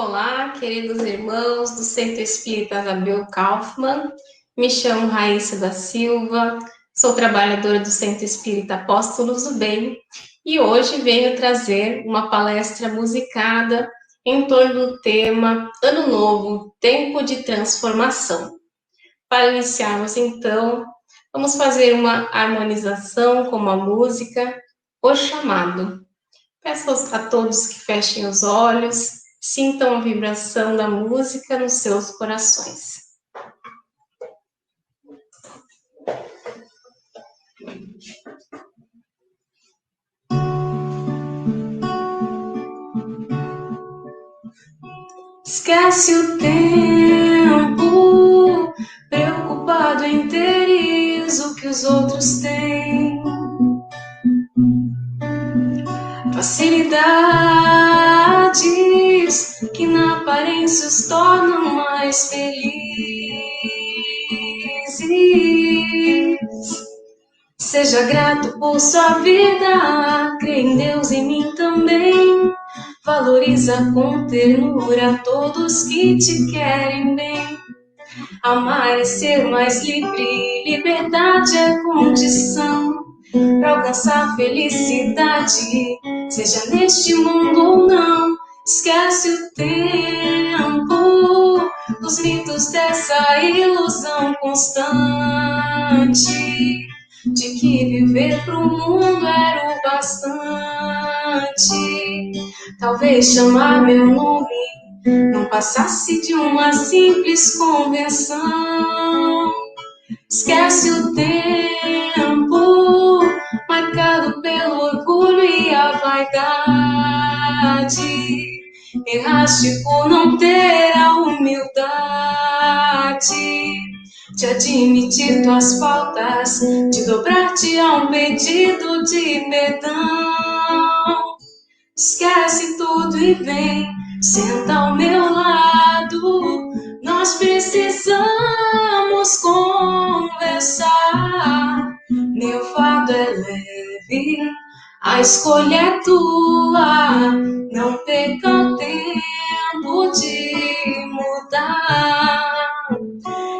Olá, queridos irmãos do Centro Espírita Isabel Kaufmann. Me chamo Raíssa da Silva, sou trabalhadora do Centro Espírita Apóstolos do Bem e hoje venho trazer uma palestra musicada em torno do tema Ano Novo, Tempo de Transformação. Para iniciarmos, então, vamos fazer uma harmonização com a música O Chamado. Peço a todos que fechem os olhos, sintam a vibração da música nos seus corações. Esquece o tempo, preocupado em ter isso que os outros têm. Facilidades que na aparência os tornam mais felizes. Seja grato por sua vida, crê em Deus, em mim também. Valoriza com ternura todos que te querem bem. Amar é ser mais livre, liberdade é condição para alcançar felicidade, seja neste mundo ou não. Esquece o tempo, os mitos dessa ilusão constante de que viver pro mundo era o bastante. Talvez chamar meu nome não passasse de uma simples convenção. Esquece o tempo marcado pelo orgulho e a vaidade. Erraste por não ter a humildade de admitir tuas faltas, de dobrar-te a um pedido de perdão. Esquece tudo e vem, senta ao meu lado. Nós precisamos conversar. Meu fardo é leve, a escolha é tua. Não perca o tempo de mudar.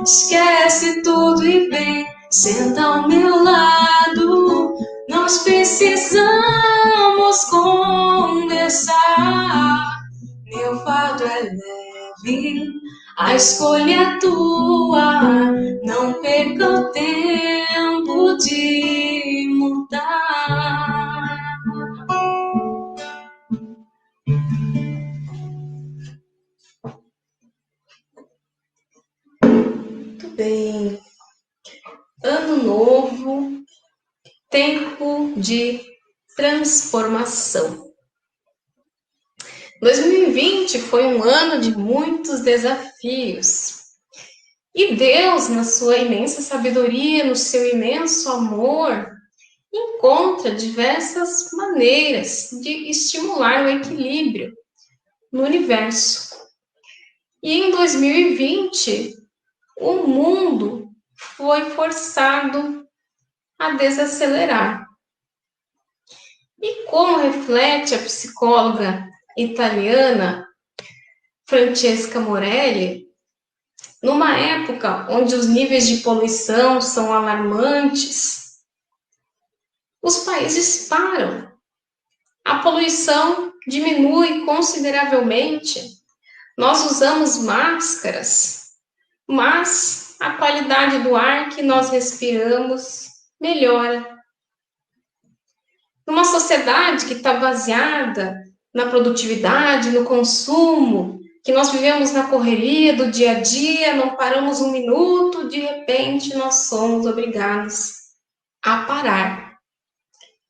Esquece tudo e vem, senta ao meu lado. Nós precisamos conversar. Meu fardo é leve, a escolha é tua. Não perca o tempo de mudar. Muito bem. Ano novo, tempo de transformação. 2020 foi um ano de muitos desafios. E Deus, na sua imensa sabedoria, no seu imenso amor, encontra diversas maneiras de estimular o equilíbrio no universo. E em 2020, o mundo foi forçado a desacelerar. E como reflete a psicóloga italiana Francesca Morelli, numa época onde os níveis de poluição são alarmantes, os países param. A poluição diminui consideravelmente. Nós usamos máscaras, mas a qualidade do ar que nós respiramos melhora. Numa sociedade que está baseada na produtividade, no consumo, que nós vivemos na correria do dia a dia, não paramos um minuto, de repente nós somos obrigados a parar.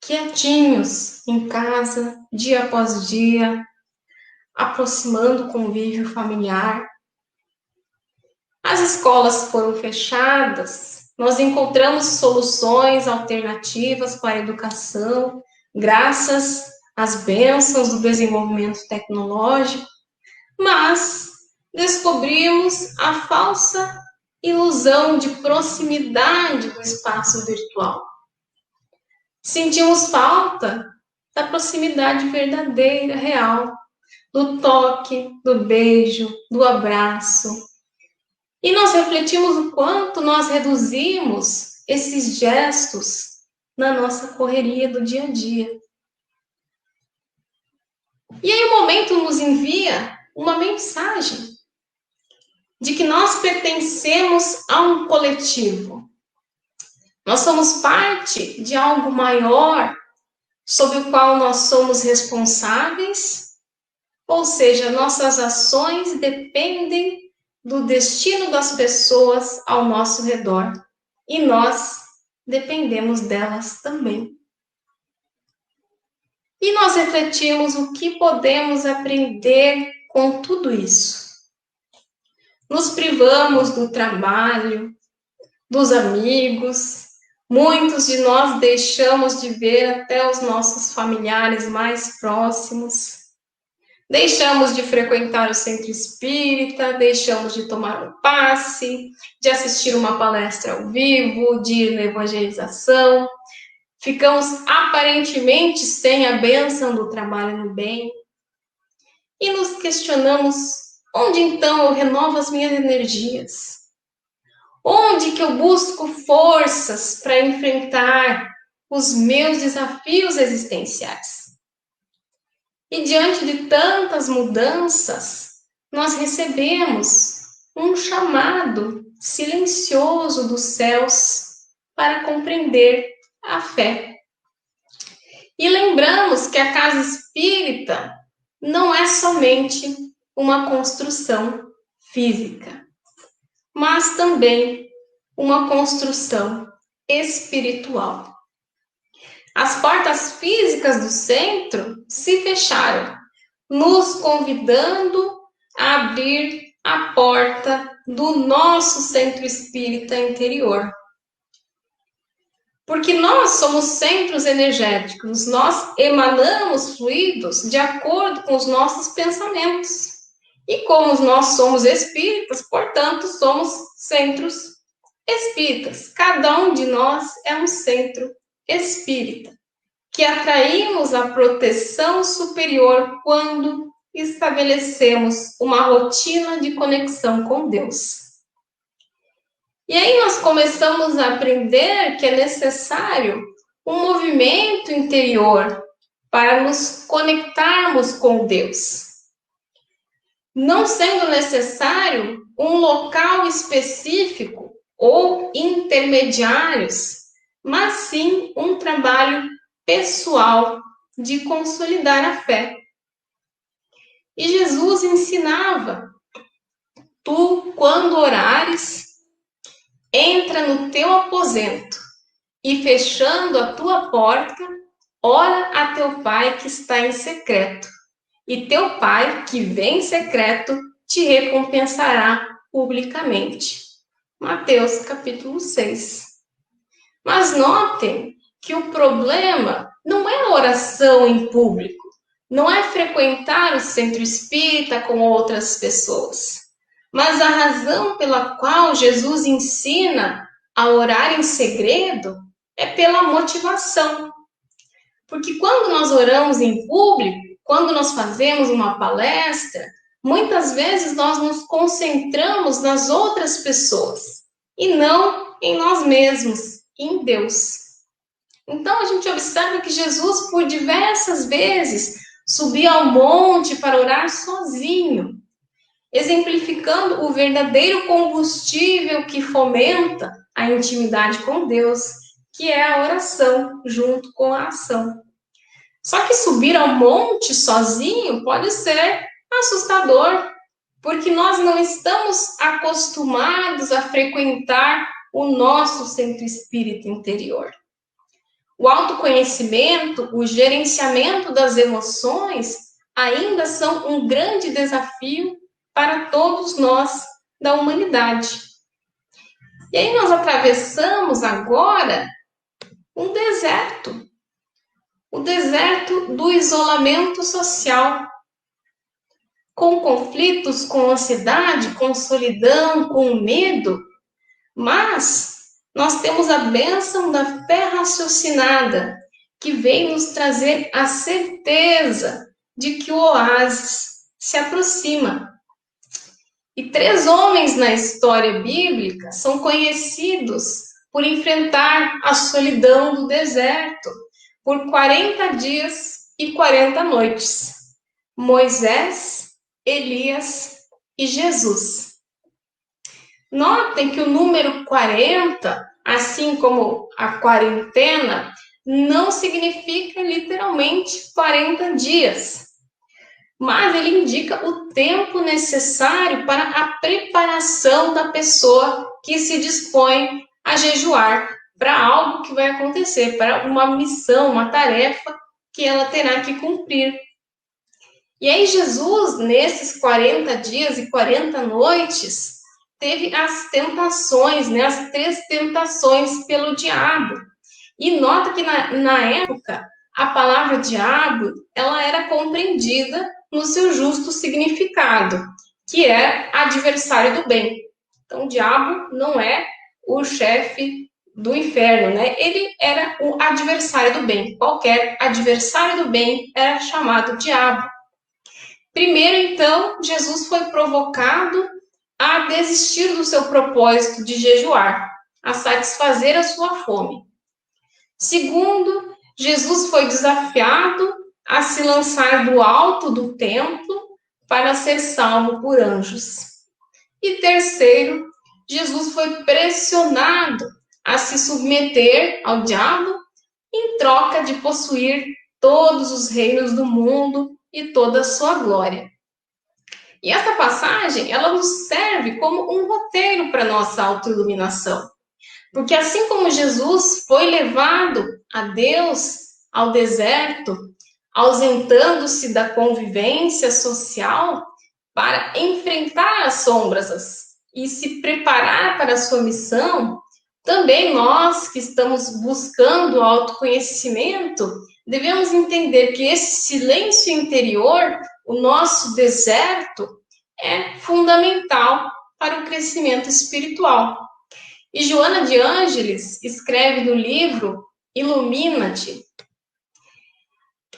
Quietinhos, em casa, dia após dia, aproximando o convívio familiar. As escolas foram fechadas, nós encontramos soluções alternativas para a educação, graças às bênçãos do desenvolvimento tecnológico, mas descobrimos a falsa ilusão de proximidade do espaço virtual. Sentimos falta da proximidade verdadeira, real, do toque, do beijo, do abraço. E nós refletimos o quanto nós reduzimos esses gestos na nossa correria do dia a dia. E aí o momento nos envia uma mensagem de que nós pertencemos a um coletivo. Nós somos parte de algo maior sobre o qual nós somos responsáveis, ou seja, nossas ações dependem do destino das pessoas ao nosso redor e nós dependemos delas também. E nós refletimos o que podemos aprender com tudo isso. Nos privamos do trabalho, dos amigos, muitos de nós deixamos de ver até os nossos familiares mais próximos. Deixamos de frequentar o centro espírita, deixamos de tomar um passe, de assistir uma palestra ao vivo, de ir na evangelização. Ficamos aparentemente sem a bênção do trabalho no bem. E nos questionamos, onde então eu renovo as minhas energias? Onde que eu busco forças para enfrentar os meus desafios existenciais? E diante de tantas mudanças, nós recebemos um chamado silencioso dos céus para compreender a fé. E lembramos que a casa espírita não é somente uma construção física, mas também uma construção espiritual. As portas físicas do centro se fecharam, nos convidando a abrir a porta do nosso centro espírita interior. Porque nós somos centros energéticos, nós emanamos fluidos de acordo com os nossos pensamentos. E como nós somos espíritas, portanto, somos centros espíritas. Cada um de nós é um centro espírita, que atraímos a proteção superior quando estabelecemos uma rotina de conexão com Deus. E aí nós começamos a aprender que é necessário um movimento interior para nos conectarmos com Deus. Não sendo necessário um local específico ou intermediários, mas sim um trabalho pessoal de consolidar a fé. E Jesus ensinava: tu, quando orares, entra no teu aposento e, fechando a tua porta, ora a teu Pai que está em secreto. E teu Pai, que vem em secreto, te recompensará publicamente. Mateus, capítulo 6. Mas notem que o problema não é a oração em público, não é frequentar o centro espírita com outras pessoas. Mas a razão pela qual Jesus ensina a orar em segredo é pela motivação. Porque quando nós oramos em público, quando nós fazemos uma palestra, muitas vezes nós nos concentramos nas outras pessoas e não em nós mesmos, em Deus. Então a gente observa que Jesus, por diversas vezes, subia ao monte para orar sozinho, exemplificando o verdadeiro combustível que fomenta a intimidade com Deus, que é a oração, junto com a ação. Só que subir ao monte sozinho pode ser assustador, porque nós não estamos acostumados a frequentar o nosso centro espírita interior. O autoconhecimento, o gerenciamento das emoções ainda são um grande desafio para todos nós da humanidade. E aí nós atravessamos agora um deserto. O deserto do isolamento social, com conflitos, com ansiedade, com solidão, com medo, mas nós temos a bênção da fé raciocinada, que vem nos trazer a certeza de que o oásis se aproxima. E 3 homens na história bíblica são conhecidos por enfrentar a solidão do deserto por 40 dias e 40 noites: Moisés, Elias e Jesus. Notem que o número 40, assim como a quarentena, não significa literalmente 40 dias, mas ele indica o tempo necessário para a preparação da pessoa que se dispõe a jejuar para algo que vai acontecer, para uma missão, uma tarefa que ela terá que cumprir. E aí Jesus, nesses 40 dias e 40 noites, teve as tentações, né, as 3 tentações pelo diabo. E nota que na época, a palavra diabo, ela era compreendida no seu justo significado, que é adversário do bem. Então, o diabo não é o chefe do inferno, né? Ele era o adversário do bem. Qualquer adversário do bem era chamado diabo. Primeiro, então, Jesus foi provocado a desistir do seu propósito de jejuar, a satisfazer a sua fome. Segundo, Jesus foi desafiado a se lançar do alto do templo para ser salvo por anjos. E terceiro, Jesus foi pressionado a se submeter ao diabo em troca de possuir todos os reinos do mundo e toda a sua glória. E essa passagem, ela nos serve como um roteiro para a nossa autoiluminação. Porque assim como Jesus foi levado a Deus ao deserto, ausentando-se da convivência social para enfrentar as sombras e se preparar para a sua missão, também nós que estamos buscando o autoconhecimento, devemos entender que esse silêncio interior, o nosso deserto, é fundamental para o crescimento espiritual. E Joana de Ângeles escreve no livro Ilumina-te: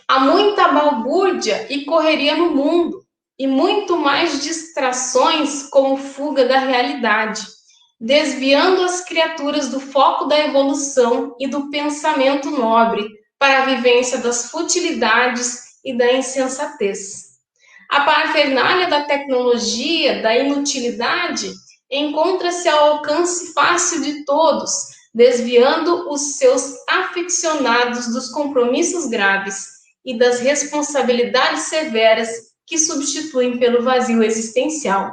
há muita balbúrdia e correria no mundo, e muito mais distrações como fuga da realidade, desviando as criaturas do foco da evolução e do pensamento nobre para a vivência das futilidades e da insensatez. A parafernália da tecnologia, da inutilidade, encontra-se ao alcance fácil de todos, desviando os seus aficionados dos compromissos graves e das responsabilidades severas que substituem pelo vazio existencial.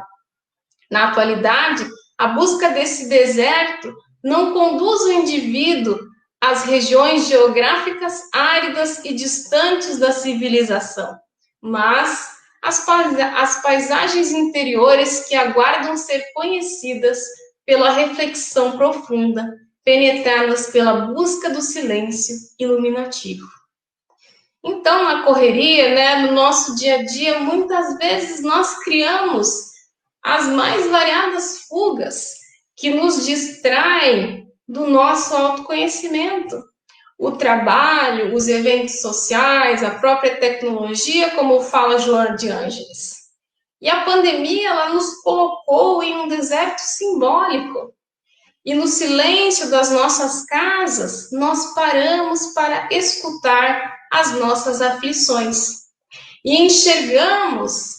Na atualidade, a busca desse deserto não conduz o indivíduo às regiões geográficas áridas e distantes da civilização, mas as paisagens interiores que aguardam ser conhecidas pela reflexão profunda, penetradas pela busca do silêncio iluminativo. Então, na correria, né, no nosso dia a dia, muitas vezes nós criamos as mais variadas fugas que nos distraem do nosso autoconhecimento. O trabalho, os eventos sociais, a própria tecnologia, como fala Joana de Ângeles. E a pandemia, ela nos colocou em um deserto simbólico. E no silêncio das nossas casas, nós paramos para escutar as nossas aflições. E enxergamos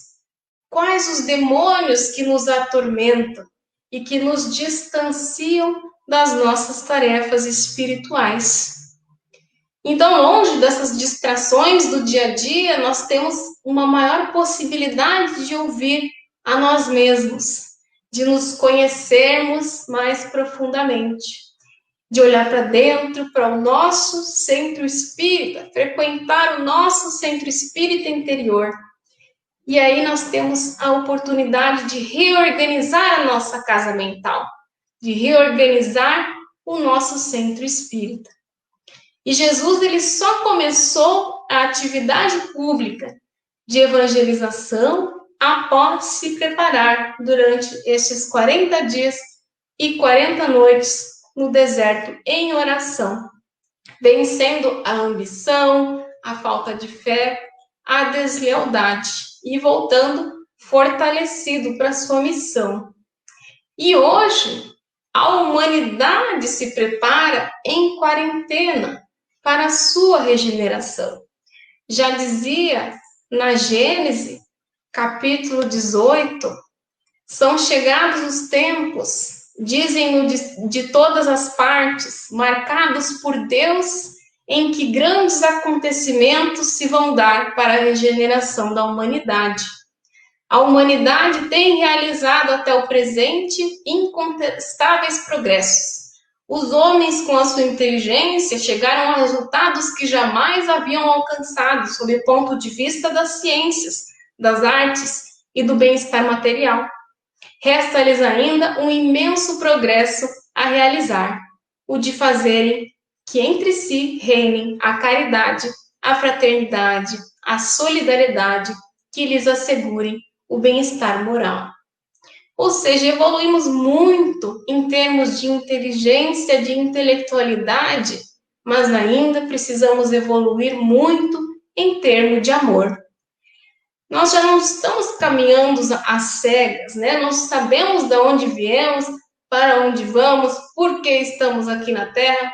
quais os demônios que nos atormentam e que nos distanciam das nossas tarefas espirituais. Então, longe dessas distrações do dia a dia, nós temos uma maior possibilidade de ouvir a nós mesmos, de nos conhecermos mais profundamente, de olhar para dentro, para o nosso centro espírita, frequentar o nosso centro espírita interior. E aí nós temos a oportunidade de reorganizar a nossa casa mental, de reorganizar o nosso centro espírita. E Jesus, ele só começou a atividade pública de evangelização após se preparar durante estes 40 dias e 40 noites no deserto em oração, vencendo a ambição, a falta de fé, à deslealdade e voltando fortalecido para sua missão. E hoje, a humanidade se prepara em quarentena para a sua regeneração. Já dizia na Gênesis, capítulo 18, são chegados os tempos, dizem-no de todas as partes, marcados por Deus, em que grandes acontecimentos se vão dar para a regeneração da humanidade. A humanidade tem realizado até o presente incontestáveis progressos. Os homens, com a sua inteligência, chegaram a resultados que jamais haviam alcançado sob o ponto de vista das ciências, das artes e do bem-estar material. Resta-lhes ainda um imenso progresso a realizar, o de fazerem que entre si reinem a caridade, a fraternidade, a solidariedade, que lhes assegurem o bem-estar moral. Ou seja, evoluímos muito em termos de inteligência, de intelectualidade, mas ainda precisamos evoluir muito em termos de amor. Nós já não estamos caminhando às cegas, né? Nós sabemos de onde viemos, para onde vamos, por que estamos aqui na Terra.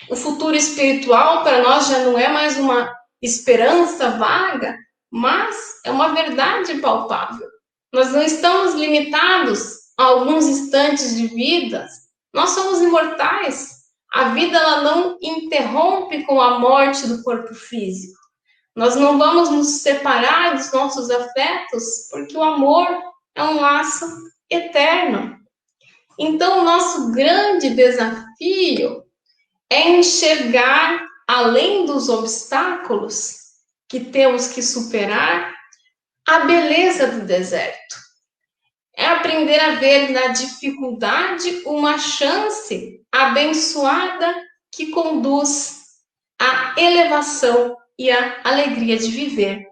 O futuro espiritual para nós já não é mais uma esperança vaga, mas é uma verdade palpável. Nós não estamos limitados a alguns instantes de vida. Nós somos imortais. A vida ela não interrompe com a morte do corpo físico. Nós não vamos nos separar dos nossos afetos, porque o amor é um laço eterno. Então, o nosso grande desafio é enxergar, além dos obstáculos que temos que superar, a beleza do deserto. É aprender a ver na dificuldade uma chance abençoada que conduz à elevação e à alegria de viver.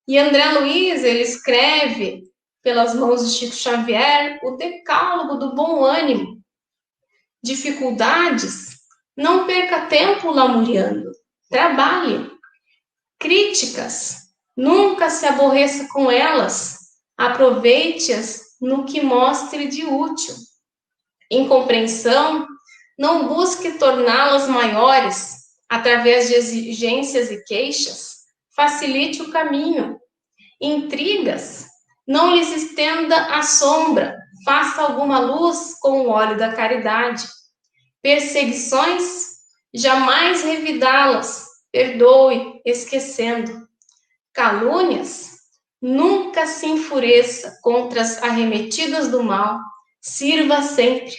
E André Luiz, ele escreve, pelas mãos de Chico Xavier, o decálogo do bom ânimo. Dificuldades, não perca tempo lamuriando, trabalhe. Críticas, nunca se aborreça com elas, aproveite-as no que mostre de útil. Incompreensão, não busque torná-las maiores através de exigências e queixas, facilite o caminho. Intrigas, não lhes estenda a sombra, faça alguma luz com o óleo da caridade. Perseguições, jamais revidá-las, perdoe, esquecendo. Calúnias, nunca se enfureça contra as arremetidas do mal, sirva sempre.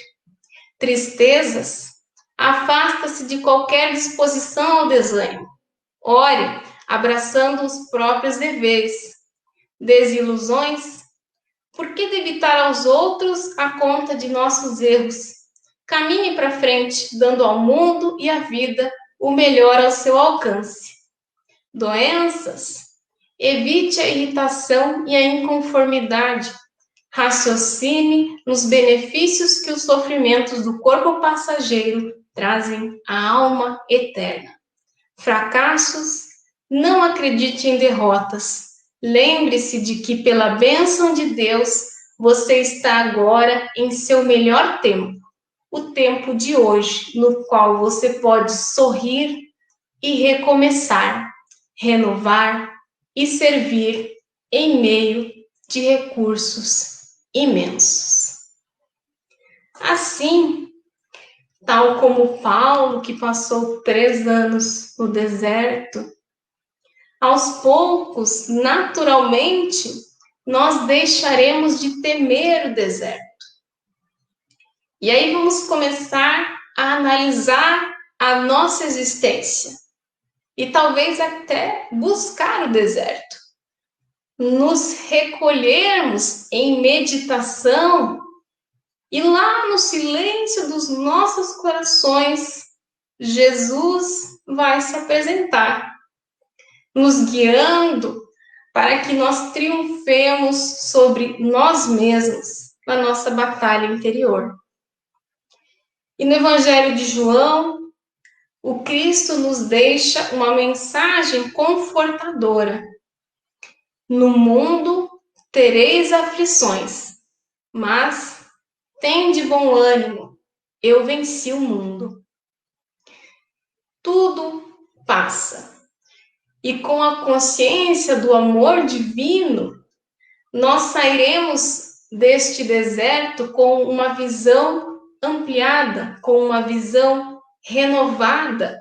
Tristezas, afasta-se de qualquer disposição ao desânimo. Ore, abraçando os próprios deveres. Desilusões, por que debitar aos outros a conta de nossos erros? Caminhe para frente, dando ao mundo e à vida o melhor ao seu alcance. Doenças, evite a irritação e a inconformidade. Raciocine nos benefícios que os sofrimentos do corpo passageiro trazem à alma eterna. Fracassos, não acredite em derrotas. Lembre-se de que, pela bênção de Deus, você está agora em seu melhor tempo, o tempo de hoje, no qual você pode sorrir e recomeçar, renovar e servir em meio de recursos imensos. Assim, tal como Paulo, que passou 3 anos no deserto, aos poucos, naturalmente, nós deixaremos de temer o deserto. E aí vamos começar a analisar a nossa existência e talvez até buscar o deserto. Nos recolhermos em meditação e lá no silêncio dos nossos corações, Jesus vai se apresentar, nos guiando para que nós triunfemos sobre nós mesmos na nossa batalha interior. E no Evangelho de João, o Cristo nos deixa uma mensagem confortadora. No mundo tereis aflições, mas tende bom ânimo, eu venci o mundo. Tudo passa. E com a consciência do amor divino, nós sairemos deste deserto com uma visão ampliada, com uma visão renovada,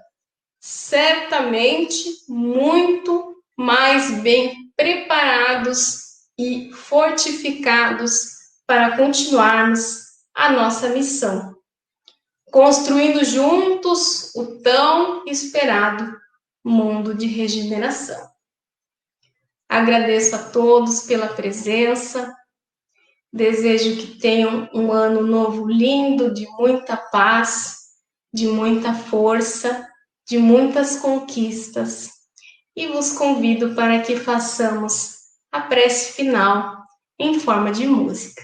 certamente muito mais bem preparados e fortificados para continuarmos a nossa missão, construindo juntos o tão esperado mundo de regeneração. Agradeço a todos pela presença, desejo que tenham um ano novo lindo, de muita paz, de muita força, de muitas conquistas. E vos convido para que façamos a prece final em forma de música.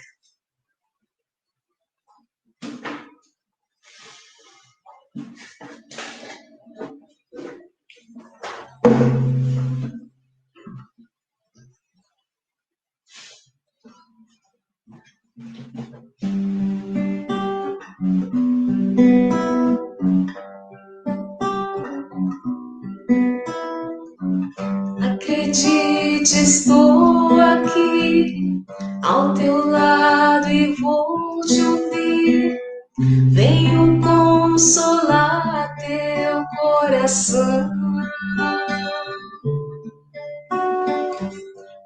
Acredite, estou aqui ao teu lado e vou te ouvir. Venho consolar teu coração.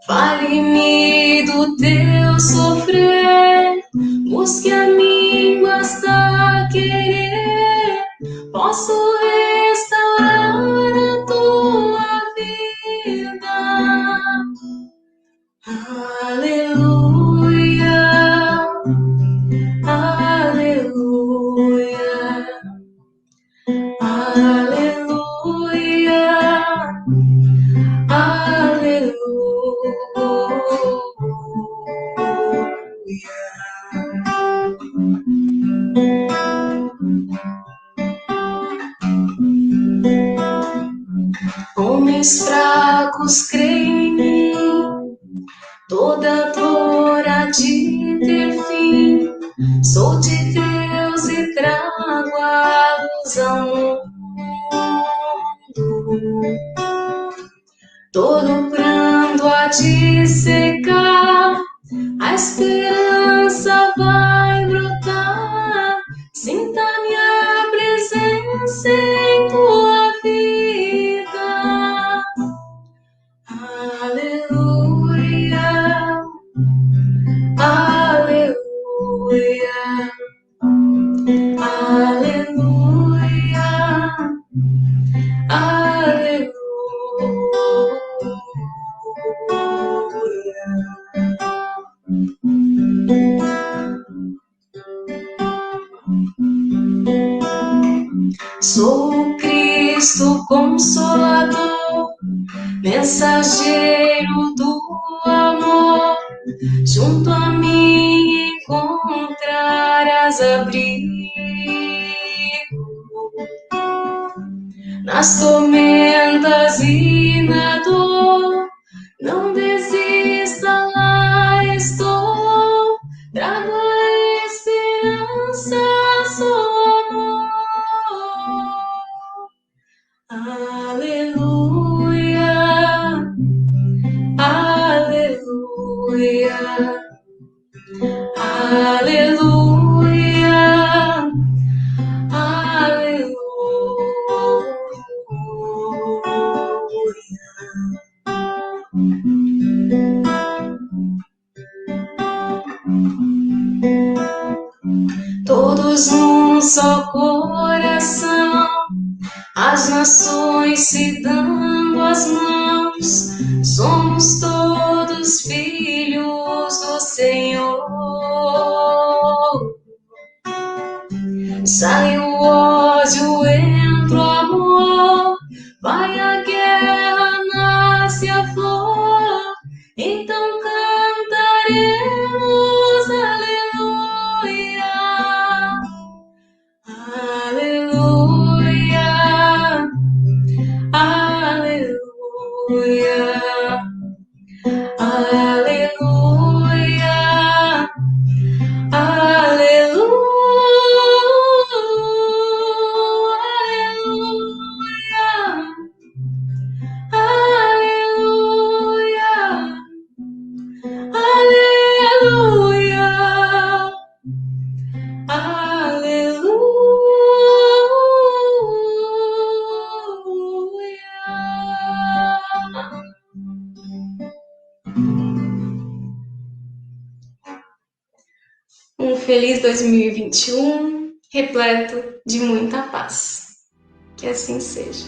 Fale-me do teu sofrer, busque a mim, basta querer. Posso restaurar a tua vida. Aleluia, aleluia, aleluia, aleluia. Homens fracos creem em mim, toda dor há de ter fim. Sou de Deus e trago a luz ao mundo. Todo pranto há de secar, a esperança vai brotar. Sinta minha presença em tua vida. Aleluia, aleluia, aleluia, aleluia. Sou o Cristo Consolador, mensageiro do amor. Junto a mim encontrarás abrigo. Nas tormentas e na dor, não desista, lá estou. Trago a esperança, sou amor. Aleluia, aleluia, aleluia, aleluia. Todos num só coração, as nações se dando as mãos, somos todos filhos do Senhor. Sai o ódio, entra o amor, vai a guerra, nasce a flor, então cantaremos aleluia, aleluia, aleluia, feliz 2021, repleto de muita paz. Que assim seja.